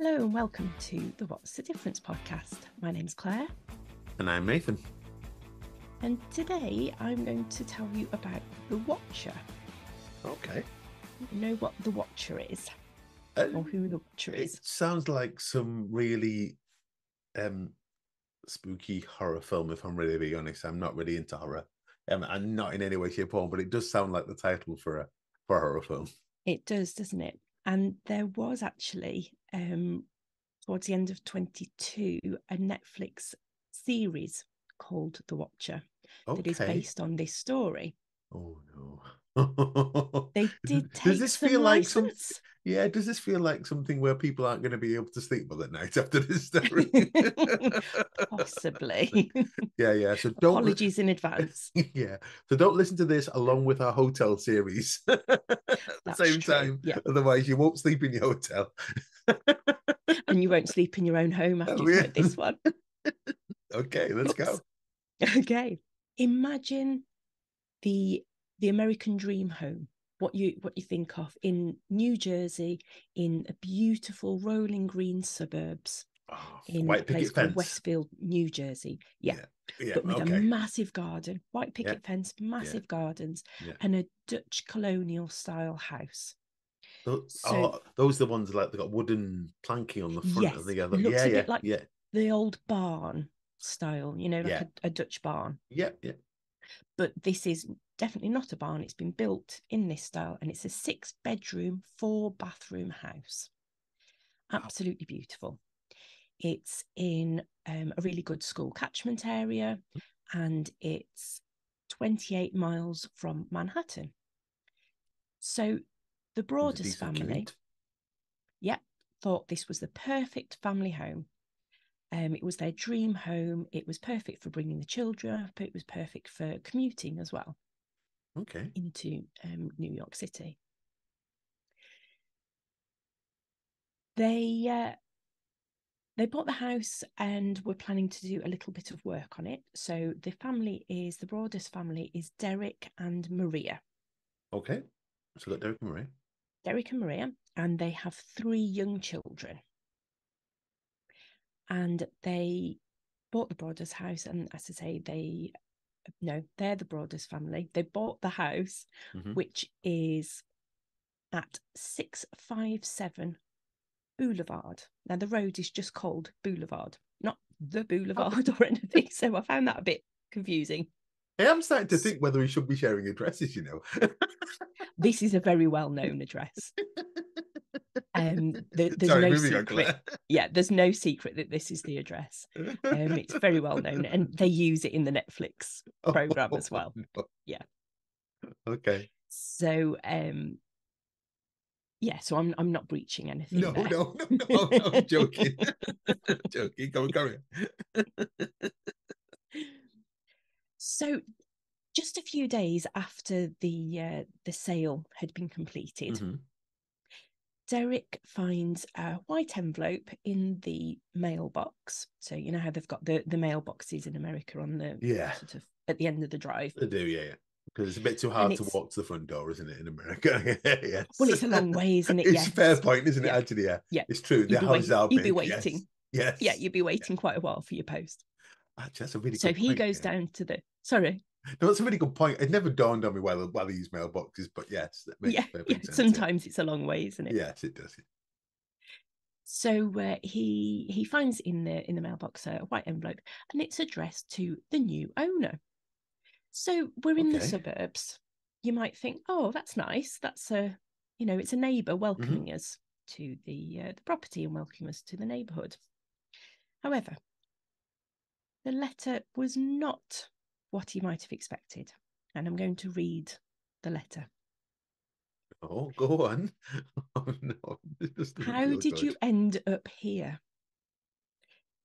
Hello and welcome to the What's the Difference podcast. My name's Claire. And I'm Nathan. And today I'm going to tell you about The Watcher. Okay. You know what The Watcher is? Or who The Watcher is? It sounds like some really spooky horror film, if I'm really being honest. I'm not really into horror. I'm not in any way, shape, or form, but it does sound like the title for a horror film. It does, doesn't it? And there was actually, towards the end of 22, a Netflix series called The Watcher that is based on this story. Oh no. They did take does this some feel license. like some? Yeah, does this feel like something where people aren't going to be able to sleep well at night after this story? Possibly. Yeah. So Apologies in advance. Yeah. So don't listen to this along with our hotel series at the same time. Yeah. Otherwise, you won't sleep in your hotel. And you won't sleep in your own home after you've heard this one. Okay, let's go. Okay. Imagine the American dream home. What you think of in New Jersey, in a beautiful rolling green suburbs, in a place called Westfield, New Jersey. Yeah. But with a massive garden, white picket fence, massive gardens, and a Dutch colonial style house. Those are the ones like they've got wooden planking on the front of the other. Looks a bit like the old barn style, like a Dutch barn. Yeah. But this is definitely not a barn. It's been built in this style, and it's a 6-bedroom, 4-bathroom house. Absolutely beautiful. It's in a really good school catchment area, and it's 28 miles from Manhattan. So the Broadus family, thought this was the perfect family home. It was their dream home. It was perfect for bringing the children up. It was perfect for commuting as well. Okay. Into New York City. They bought the house and were planning to do a little bit of work on it. So the Broadus family is Derek and Maria. Okay. So got Derek and Maria. Derek and Maria, and they have 3 young children. And they bought the Broadus house, and as I say, they're the Broadus family. They bought the house, which is at 657 Boulevard. Now, the road is just called Boulevard, not the Boulevard or anything. So I found that a bit confusing. I am starting to think whether we should be sharing addresses, This is a very well-known address. There's Sorry, no secret. Yeah, there's no secret that this is the address. It's very well known, and they use it in the Netflix program as well. No. Yeah. Okay. So, so I'm not breaching anything. No, I'm joking. Joking. Go on. So, just a few days after the sale had been completed, Derek finds a white envelope in the mailbox. So you know how they've got the mailboxes in America on the sort of at the end of the drive. They do, yeah. Because it's a bit too hard to walk to the front door, isn't it, in America? Yes. Well, it's a long way, isn't it? It's a fair point, isn't it? Actually, yeah. It's true. The houses are big. You'd be waiting. Yes. Yeah, you'd be waiting quite a while for your post. Actually, that's a really good point. So he goes down to the... Sorry. No, that's a really good point. It never dawned on me while they use mailboxes, but yes, that makes perfect sense. Sometimes it's a long way, isn't it? Yes, it does. So he finds in the mailbox a white envelope, and it's addressed to the new owner. So we're in the suburbs. You might think, oh, that's nice. That's it's a neighbour welcoming us to the property and welcoming us to the neighbourhood. However, the letter was not what he might have expected, and I'm going to read the letter. Oh, go on. Oh, no. How did you end up here?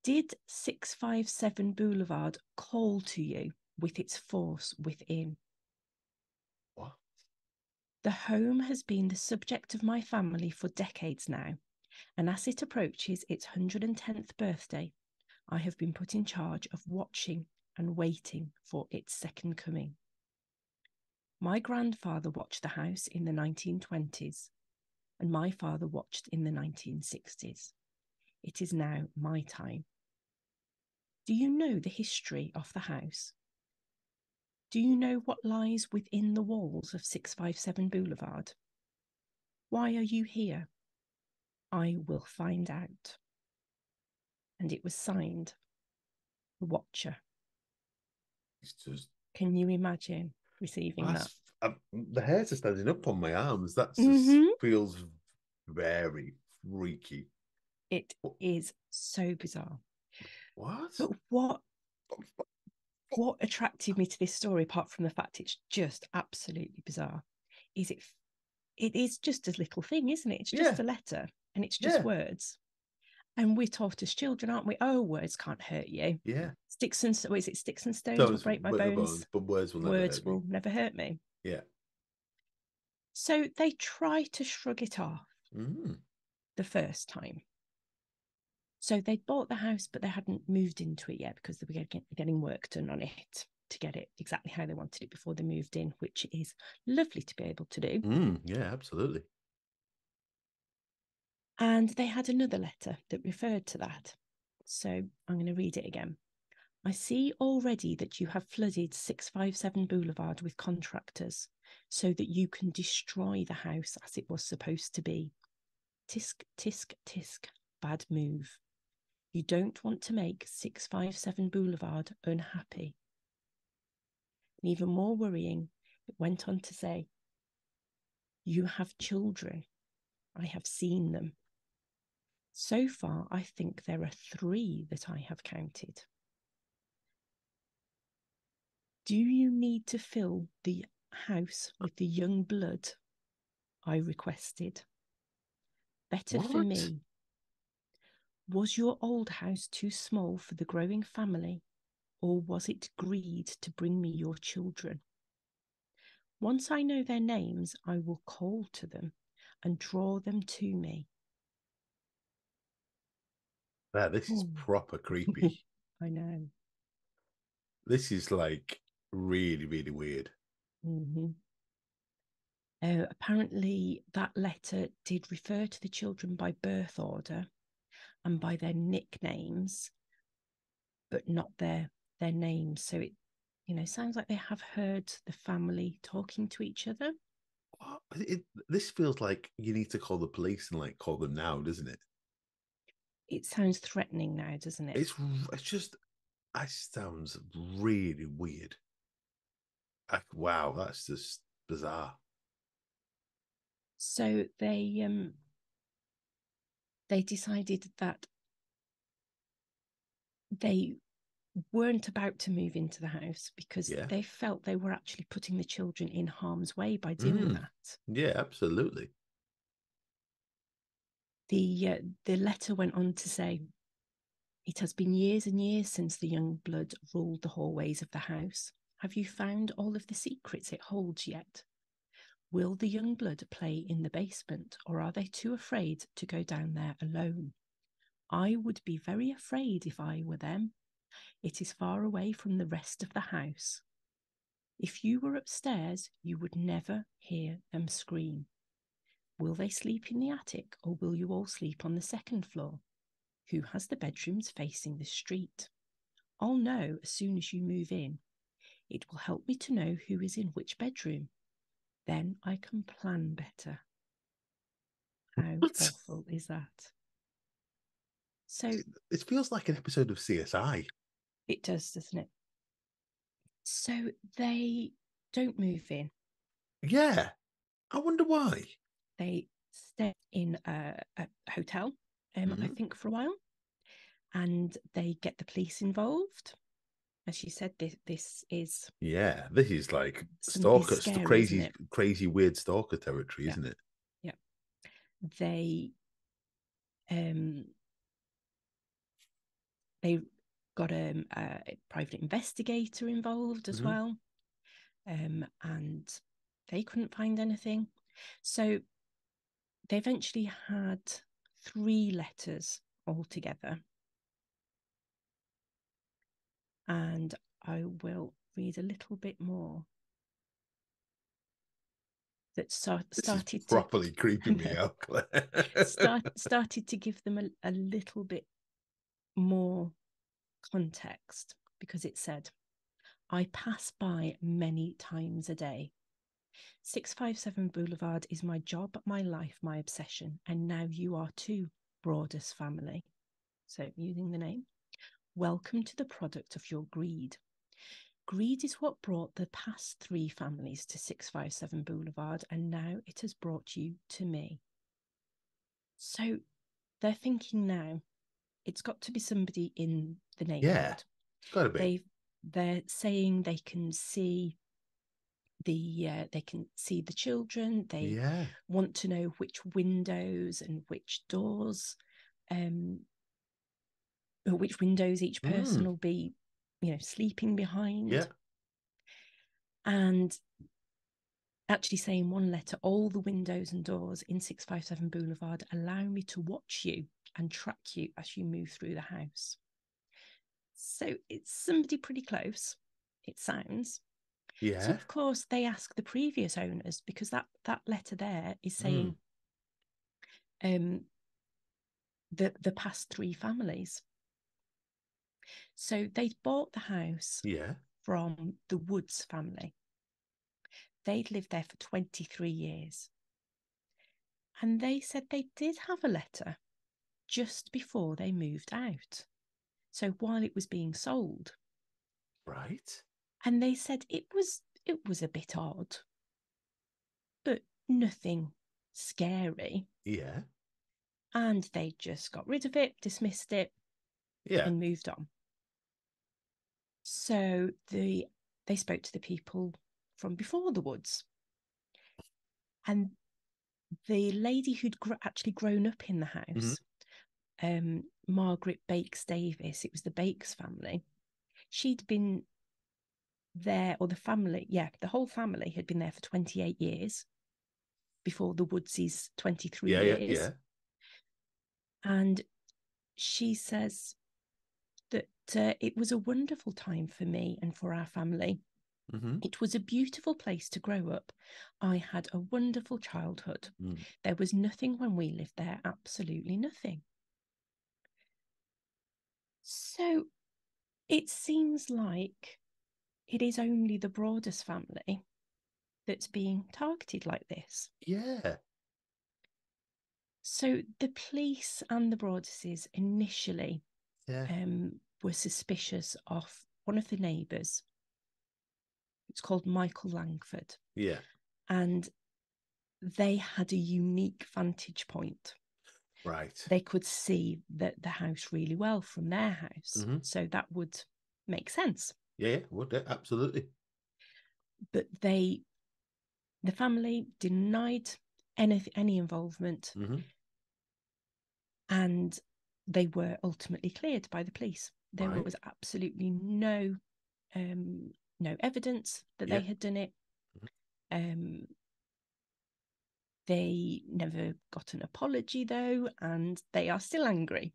Did 657 Boulevard call to you with its force within? What? The home has been the subject of my family for decades now, and as it approaches its 110th birthday, I have been put in charge of watching and waiting for its second coming. My grandfather watched the house in the 1920s, and my father watched in the 1960s. It is now my time. Do you know the history of the house? Do you know what lies within the walls of 657 Boulevard? Why are you here? I will find out. And it was signed, The Watcher. It's just, Can you imagine receiving that? the hairs are standing up on my arms. That just Mm-hmm. feels very freaky. It is so bizarre. What? But what attracted me to this story, apart from the fact it's just absolutely bizarre, is it is just a little thing, isn't it? It's just Yeah. a letter and it's just Yeah. words. And we're taught as children, aren't we? Oh, words can't hurt you. Yeah. Sticks and stones will Those break my bones, bones. but words will never Words hurt me. will never hurt me. Yeah. So they try to shrug it off the first time. So they'd bought the house, but they hadn't moved into it yet because they were getting work done on it to get it exactly how they wanted it before they moved in, which is lovely to be able to do. Yeah, absolutely. And they had another letter that referred to that. So I'm going to read it again. I see already that you have flooded 657 Boulevard with contractors so that you can destroy the house as it was supposed to be. Tisk, tisk, tisk. Bad move. You don't want to make 657 Boulevard unhappy. And even more worrying, it went on to say, you have children. I have seen them. So far, I think there are 3 that I have counted. Do you need to fill the house with the young blood? I requested. Better for What? me. Was your old house too small for the growing family, or was it greed to bring me your children? Once I know their names, I will call to them and draw them to me. Yeah, this is proper creepy. I know. This is like really, really weird. Mm-hmm. Apparently, that letter did refer to the children by birth order and by their nicknames, but not their names. So it, sounds like they have heard the family talking to each other. This feels like you need to call the police and like call them now, doesn't it? It sounds threatening now, doesn't it? It's just it sounds really weird. Wow, that's just bizarre. So they decided that they weren't about to move into the house because Yeah. they felt they were actually putting the children in harm's way by doing that. Yeah, absolutely. The letter went on to say, it has been years and years since the young blood ruled the hallways of the house. Have you found all of the secrets it holds yet? Will the young blood play in the basement, or are they too afraid to go down there alone? I would be very afraid if I were them. It is far away from the rest of the house. If you were upstairs, you would never hear them scream. Will they sleep in the attic, or will you all sleep on the second floor? Who has the bedrooms facing the street? I'll know as soon as you move in. It will help me to know who is in which bedroom. Then I can plan better. How What? awful is that? So It feels like an episode of CSI. it does, doesn't it? So they don't move in. Yeah. I wonder why. They stay in a hotel, I think, for a while, and they get the police involved. As you said, this is This is like somebody stalker, scary, isn't crazy, it? crazy, weird stalker territory, Yeah, isn't it? yeah. They um they got a private investigator involved as well, and they couldn't find anything. So they eventually had 3 letters altogether, and I will read a little bit more. that This is started to properly creeping me out, Claire. started to give them a little bit more context, because it said, I pass by many times a day. 657 Boulevard is my job, my life, my obsession, and now you are too, Broadus family. So using the name. Welcome to the product of your greed. Greed is what brought the past 3 families to 657 Boulevard, and now it has brought you to me. So they're thinking now it's got to be somebody in the neighborhood. Yeah, it's got to be. They're saying they can see the children. They want to know which windows and which doors, or which windows each person will be, sleeping behind. Yeah. And actually saying one letter, all the windows and doors in 657 Boulevard allow me to watch you and track you as you move through the house. So it's somebody pretty close, it sounds. Yeah. So of course they ask the previous owners, because that letter there is saying the past 3 families. So they'd bought the house from the Woods family. They'd lived there for 23 years. And they said they did have a letter just before they moved out. So while it was being sold. Right. And they said it was a bit odd, but nothing scary. Yeah. And they just got rid of it, dismissed it, and moved on. So they spoke to the people from before the Woods. And the lady who'd actually grown up in the house, Margaret Bakes Davis, it was the Bakes family, she'd been there, or the family, the whole family had been there for 28 years before the Woodsies' 23 years. And she says that it was a wonderful time for me and for our family. It was a beautiful place to grow up. I had a wonderful childhood. There was nothing when we lived there, absolutely nothing. So it seems like it is only the Broadus family that's being targeted like this. Yeah. So the police and the Broaduses initially were suspicious of one of the neighbours. It's called Michael Langford. Yeah. And they had a unique vantage point. Right. They could see the house really well from their house. So that would make sense. Yeah, would it? Absolutely. But the family denied any involvement. And they were ultimately cleared by the police. There was absolutely no evidence that they had done it. They never got an apology, though, and they are still angry.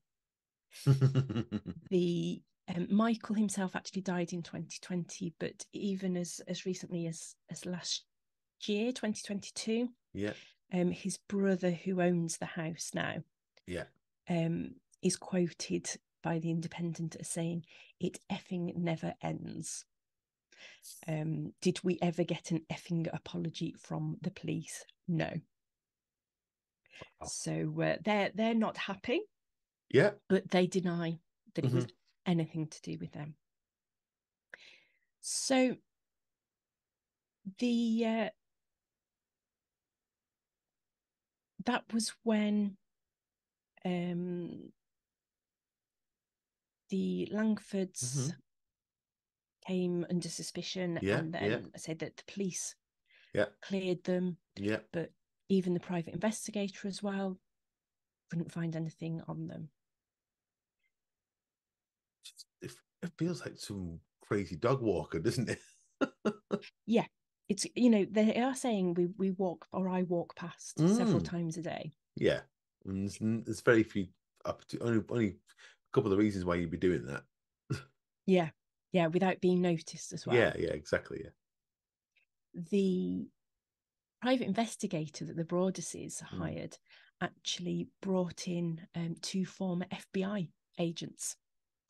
The Michael himself actually died in 2020, but even as recently as last year, 2022, his brother, who owns the house now, is quoted by the Independent as saying, "It effing never ends." Did we ever get an effing apology from the police? No. Wow. So they're not happy. Yeah. But they deny that it was anything to do with them. So that was when the Langfords came under suspicion, and then said that the police cleared them. Yeah. But even the private investigator as well couldn't find anything on them. It feels like some crazy dog walker, doesn't it? Yeah. It's, they are saying we walk, or I walk past several times a day. Yeah. And there's very few, only a couple of reasons why you'd be doing that. Yeah. Yeah, without being noticed as well. Yeah, exactly. Yeah. private investigator that the Broaduses hired actually brought in 2 former FBI agents.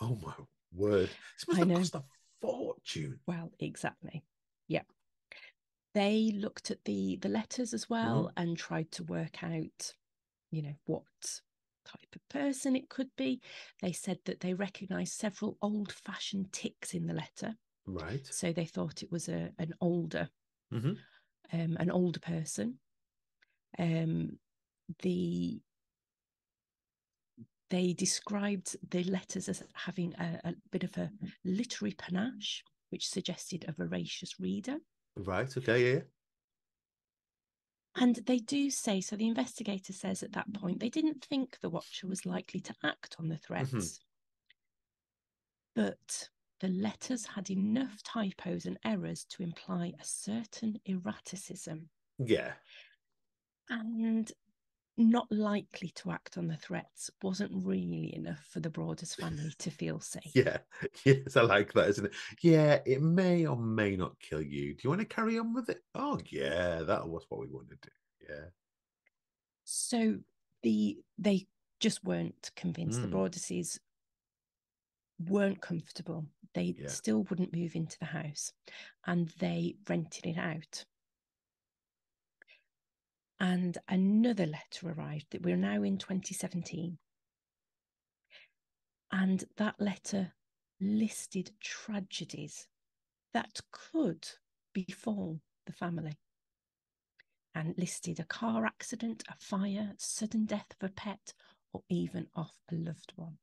Oh my word! This must I have know. cost a fortune. Well, exactly. Yeah. They looked at the letters as well and tried to work out, what type of person it could be. They said that they recognised several old-fashioned ticks in the letter, Right. so they thought it was an older person. The They described the letters as having a bit of a literary panache, which suggested a voracious reader. Right. Okay. Yeah. And they do say, so the investigator says at that point, they didn't think the watcher was likely to act on the threats. But the letters had enough typos and errors to imply a certain erraticism. Yeah. And not likely to act on the threats wasn't really enough for the Broaders family to feel safe. Yeah. Yes, I like that, isn't it? Yeah, it may or may not kill you. Do you want to carry on with it? Oh, yeah, that was what we wanted to do. Yeah. So they just weren't convinced. The Broaduses weren't comfortable. They still wouldn't move into the house, and they rented it out. And another letter arrived that we're now in 2017. And that letter listed tragedies that could befall the family, and listed a car accident, a fire, sudden death of a pet, or even of a loved one.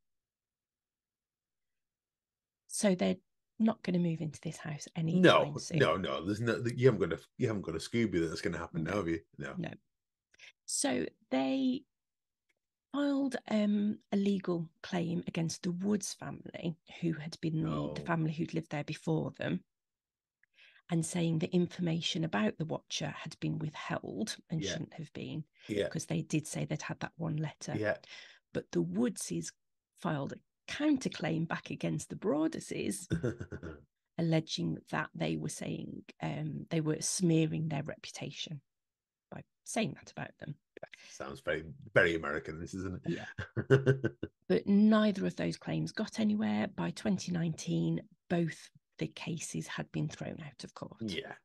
So they're not going to move into this house anytime soon. No. There's no. You haven't got a Scooby that's going to happen now, have you? No. So they filed a legal claim against the Woods family, who had been the family who'd lived there before them, and saying the information about the watcher had been withheld and shouldn't have been, because they did say they'd had that one letter. Yeah. But the Woodses filed a counterclaim back against the Broaduses, alleging that they were saying they were smearing their reputation by saying that about them. Sounds very, very American, this, isn't it? Yeah. But neither of those claims got anywhere. By 2019, both the cases had been thrown out of court. Yeah.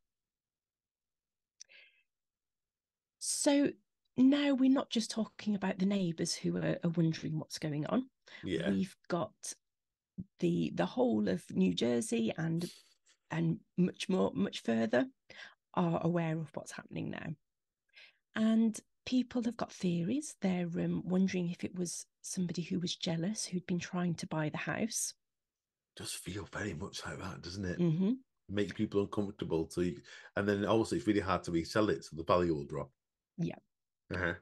So now we're not just talking about the neighbours who are wondering what's going on. Yeah. We've got the whole of New Jersey and much further are aware of what's happening now. And people have got theories. They're wondering if it was somebody who was jealous, who'd been trying to buy the house. Does feel very much like that, doesn't it? Mm-hmm. Make people uncomfortable. And then also it's really hard to resell it, so the value will drop. Yeah.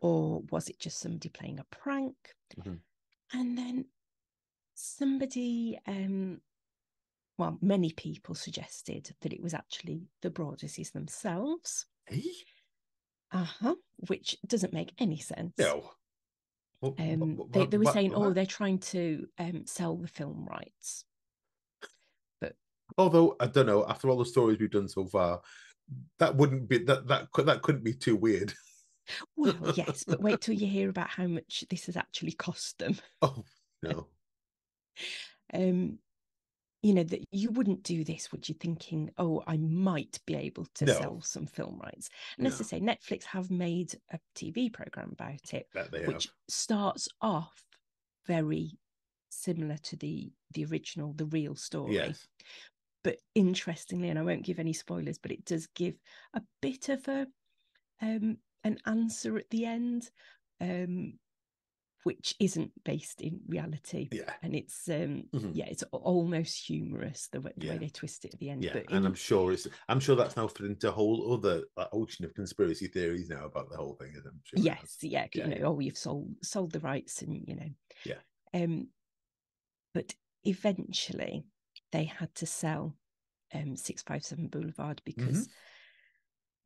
Or was it just somebody playing a prank? And then somebody, many people suggested that it was actually the Broaduses themselves. Which doesn't make any sense. No. They were saying, they're trying to sell the film rights. But although I don't know, after all the stories we've done so far, that wouldn't be that couldn't be too weird. Well, yes, but wait till you hear about how much this has actually cost them. Oh no. That you wouldn't do this, would you, thinking, I might be able to sell some film rights. And as I say, Netflix have made a TV program about it, which starts off very similar to the original, the real story. Yes. But interestingly, and I won't give any spoilers, but it does give a bit of an answer at the end, which isn't based in reality. Yeah. And it's it's almost humorous the way they twist it at the end. Yeah. But I'm sure that's now fit into a whole other ocean of conspiracy theories now about the whole thing, isn't it? Yes, you've sold the rights, and but eventually they had to sell 657 Boulevard because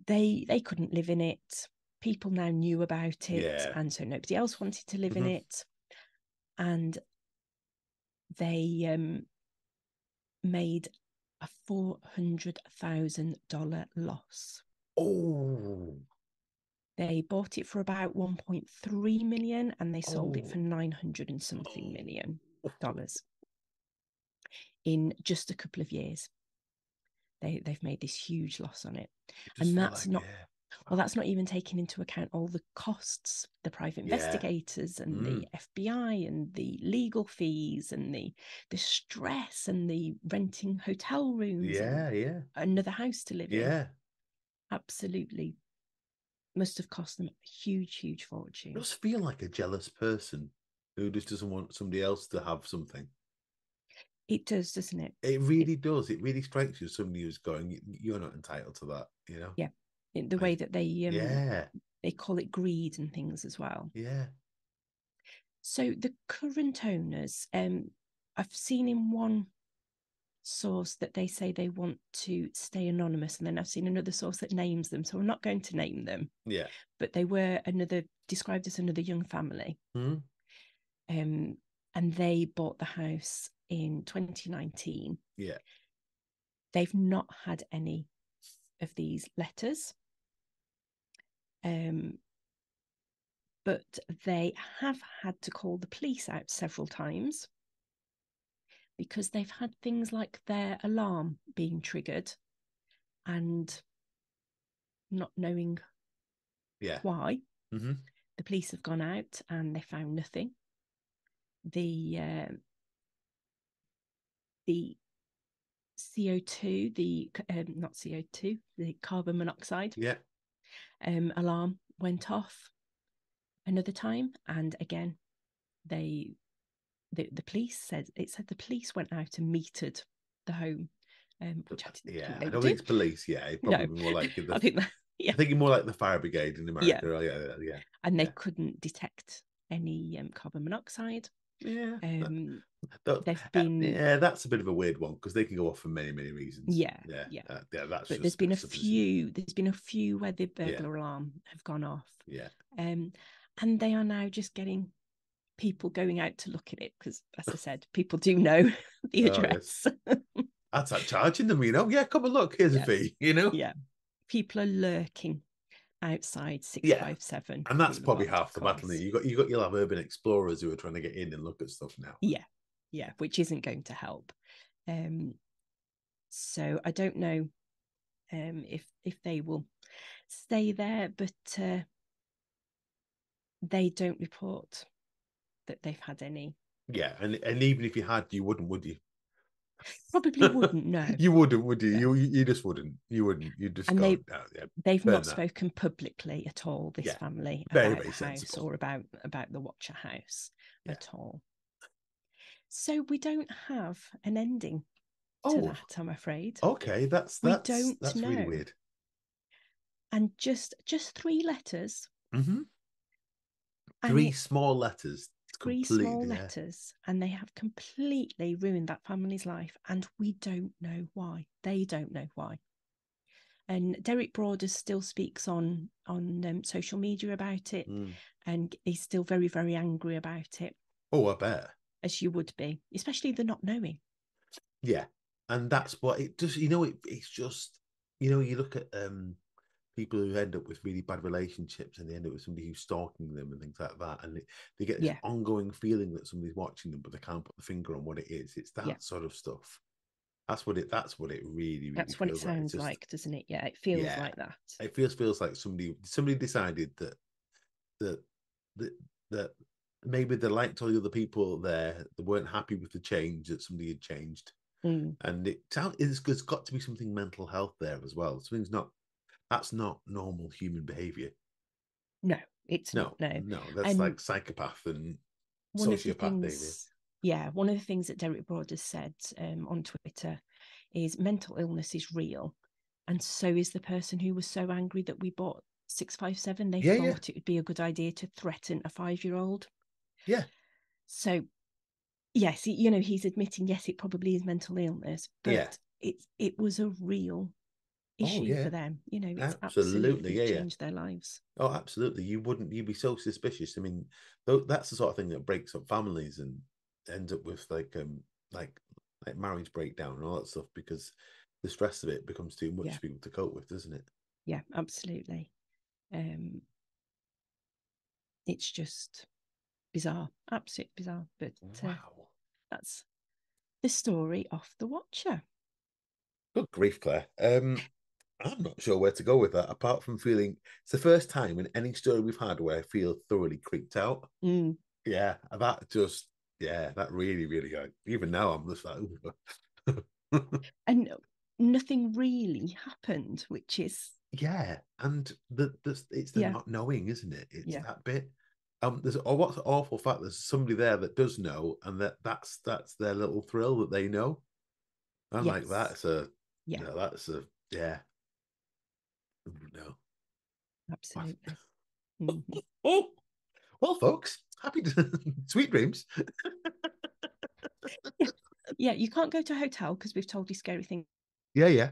they couldn't live in it. People now knew about it, and so nobody else wanted to live in it. And they made a $400,000 loss. Oh, They bought it for about 1.3 million and they sold it for Oh, 900 and something million dollars in just a couple of years. They've made this huge loss on it. it just And feel that's like, not, yeah. well, that's not even taking into account all the costs, the private Yeah. investigators and the FBI and the legal fees and the stress and the renting hotel rooms and Yeah. another house to live in. Yeah. Absolutely must have cost them a huge, huge It fortune. does feel like a jealous person who just doesn't want somebody else to have something. It does, doesn't it? It really does. It really strikes you as somebody who's going, you're not entitled to that, you know? Yeah. The way Like, that yeah, they call it greed and things as well. yeah, So the current owners, I've seen in one source that they say they want to stay anonymous, and then I've seen another source that names them. So I'm not going to name them, yeah. but they were described as another young family. Hmm. And they bought the house in 2019. Yeah, They've not had any of these letters. But they have had to call the police out several times because they've had things like their alarm being triggered and not knowing yeah. why. Hmm. The police have gone out and they found nothing. The CO2, the not CO2, the carbon monoxide Yeah. alarm went off another time, and again they the police said the police went out and metered the home, which I didn't think Yeah. they I would don't think do. it's police. Yeah. It's No, probably more like I the, think that, yeah, I think more like the fire brigade in yeah, America. Oh, yeah. and they Yeah. couldn't detect any carbon monoxide. Yeah. Um, That, they've been, yeah, that's a bit of a weird one because they can go off for many, many reasons. yeah, Yeah. yeah, Yeah. That's but just a bit supposition. there's been a few where the Yeah. burglar alarm have gone off, Yeah. um, and they are now just getting people going out to look at it because, as I said, people do know the Oh, yes. address. That's like charging them, you know. Yeah, come and look. Here's a Yeah, fee, you know. yeah. People are lurking outside Yeah, 657 and that's probably Boulevard, half of the battle. course. You'll have urban explorers who are trying to get in and look at stuff now. Yeah, yeah, which isn't going to help. Um, so I don't know if they will stay there, but they don't report that they've had any. Yeah, and even if you had, you wouldn't, would you? Probably wouldn't, no, You wouldn't, would you? no. You just wouldn't. You wouldn't. You just And go, no, yeah, they've burn not that. spoken publicly at all, this Yeah, family, very, about the very house sensible. or about the Watcher house Yeah. at all. So we don't have an ending to Oh, that, I'm afraid. okay. We don't That's really know. weird. And just three letters, Mm-hmm. and Three it's small letters. It's three small completely, yeah. letters, and they have completely ruined that family's life, and we don't know why. They don't know why. And Derek Broaders still speaks on social media about it, Mm. and he's still very, very angry about it, Oh, I bet. as you would be, especially the not knowing. Yeah, and Yeah, that's what it does. It's just you look at people who end up with really bad relationships and they end up with somebody who's stalking them and things like that, and they get this yeah, ongoing feeling that somebody's watching them, but they can't put the finger on what it is. It's yeah. that sort of stuff. That's what it really, really That's what it feels like. It's sounds just like, doesn't it? Yeah, it feels yeah, like that. it feels like somebody decided that that that maybe they liked all the other people there. They weren't happy with the change that somebody had changed, Mm. and it's got to be something mental health there as well. That's not normal human behavior. No, it's not. No, No, no, that's and like psychopath and one of the sociopath behavior. things, yeah, one of the things that Derek Broaders said on Twitter is mental illness is real, and so is the person who was so angry that we bought 657. They Yeah, thought it would be a good idea to threaten a 5-year-old. yeah, So yes, he's admitting yes, it probably is mental illness, yeah. but it was a real Oh issue yeah, for them. It's absolutely. absolutely Yeah. changed their lives. Oh, absolutely. You'd be so suspicious. I mean, that's the sort of thing that breaks up families and ends up with like like marriage breakdown and all that stuff because the stress of it becomes too much Yeah, for people to cope with, doesn't it? yeah, absolutely. Um, it's just bizarre, absolutely bizarre. But Wow. that's the story of the Watcher. Good grief, Claire. I'm not sure where to go with that, apart from feeling it's the first time in any story we've had where I feel thoroughly creeped out. Mm. Yeah, that really, really, even now I'm just like, And nothing really happened, which is yeah, and it's the yeah, not knowing, isn't it? It's yeah, that bit. There's what's an awful fact. There's somebody there that does know, and that's their little thrill that they know. I'm like, yes, yeah, yeah, no. absolutely. Mm-hmm. Oh, well, folks, sweet dreams. Yeah, yeah. You can't go to a hotel because we've told you scary things Yeah, yeah.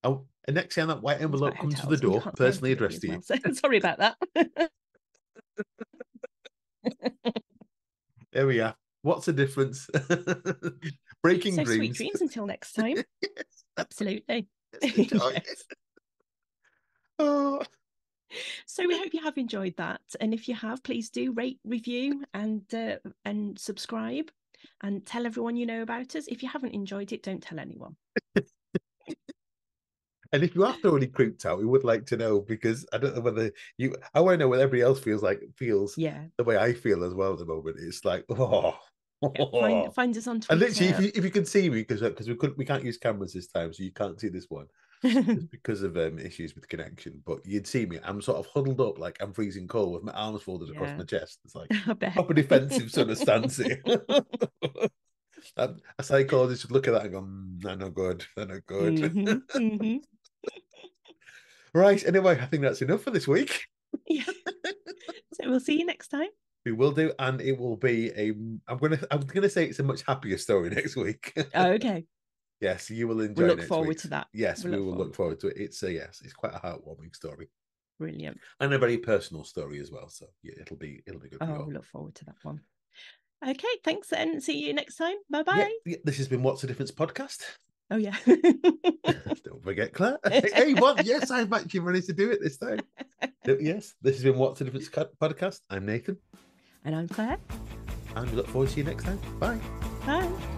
Oh, and next time that white about envelope comes to the hotels, and you door, can't see personally anything really addressed as to you. well. So sorry about that. There we are. What's the difference? Breaking So sweet dreams. dreams until next time. Yes, Absolutely. let's enjoy it. Yes. Oh. So we hope you have enjoyed that, and if you have, please do rate, review, and subscribe, and tell everyone you know about us. If you haven't enjoyed it, don't tell anyone. And if you are thoroughly creeped out, we would like to know, because I don't know whether I want to know what everybody else feels Yeah, the way I feel as well at the moment. It's like, oh. yeah. Find us on And literally, Twitter. if you can see me, because we can't use cameras this time, so you can't see this one just because of issues with connection. But you'd see me. I'm sort of huddled up, like I'm freezing cold, with my arms folded across Yeah, my chest. It's like I bet. proper defensive sort of stance here. A psychologist would look at that and go, "They're no good. They're no good." Mm-hmm, mm-hmm. Right. Anyway, I think that's enough for this week. Yeah. So we'll see you next time. We will do, and it will be I'm gonna say it's a much happier story next week. Okay. Yes, you will We'll enjoy look next forward week's. to that. Yes, We'll we look will look forward to forward that. to it. It's a yes, it's quite a heartwarming story Brilliant. and a very personal story as well. So yeah, it'll be good for you Oh, all. we'll look forward to that one. Okay, thanks, and see you next time. Bye Yeah, bye. yeah. This has been What's the Difference podcast. Oh yeah. Don't forget, Claire. Hey, what? Yes, I've actually managed to do it this time. Yes, this has been What's the Difference podcast. I'm Nathan, And I'm Claire. and we look forward to you next time. Bye. Bye.